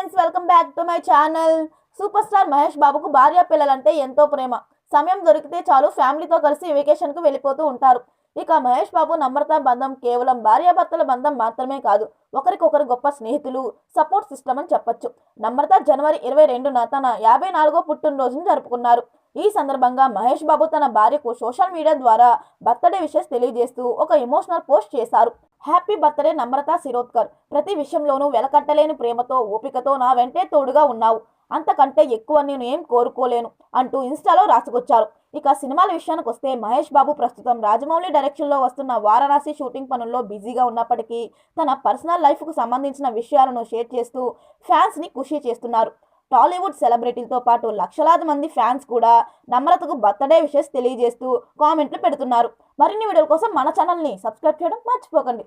Friends, welcome back to my channel. Super star Mahesh బాబుకు భార్య పిల్లలంటే ఎంతో ప్రేమ. సమయం దొరికితే చాలు ఫ్యామిలీతో కలిసి వెకేషన్కు వెళ్ళిపోతూ ఉంటారు. ఇక మహేష్ బాబు నమ్రత బంధం కేవలం భార్యాభర్తల బంధం మాత్రమే కాదు, ఒకరికొకరు గొప్ప స్నేహితులు, సపోర్ట్ సిస్టమ్ అని చెప్పొచ్చు. నమ్రత జనవరి 22న తన 54వ పుట్టినరోజును జరుపుకున్నారు. ఈ సందర్భంగా మహేష్ బాబు తన భార్యకు సోషల్ మీడియా ద్వారా బర్త్డే విషెస్ తెలియజేస్తూ ఒక ఎమోషనల్ పోస్ట్ చేశారు. హ్యాపీ బర్త్డే నమ్రత శిరోద్కర్. ప్రతి విషయంలోనూ వెలకట్టలేని ప్రేమతో, ఓపికతో నా వెంటే తోడుగా ఉన్నావు. అంతకంటే ఎక్కువ నేను ఏం కోరుకోలేను అంటూ ఇన్స్టాలో రాసుకొచ్చారు. ఇక సినిమాల విషయానికి వస్తే మహేష్ బాబు ప్రస్తుతం రాజమౌళి డైరెక్షన్లో వస్తున్న వారణాసి షూటింగ్ పనుల్లో బిజీగా ఉన్నప్పటికీ తన పర్సనల్ లైఫ్కు సంబంధించిన విషయాలను షేర్ చేస్తూ ఫ్యాన్స్ని ఖుషి చేస్తున్నారు. టాలీవుడ్ సెలబ్రిటీలతో పాటు లక్షలాది మంది ఫ్యాన్స్ కూడా నమ్రతకు బర్త్డే విషెస్ తెలియజేస్తూ కామెంట్లు పెడుతున్నారు. మరిన్ని వీడియోల కోసం మన ఛానల్ని సబ్స్క్రైబ్ చేయడం మర్చిపోకండి.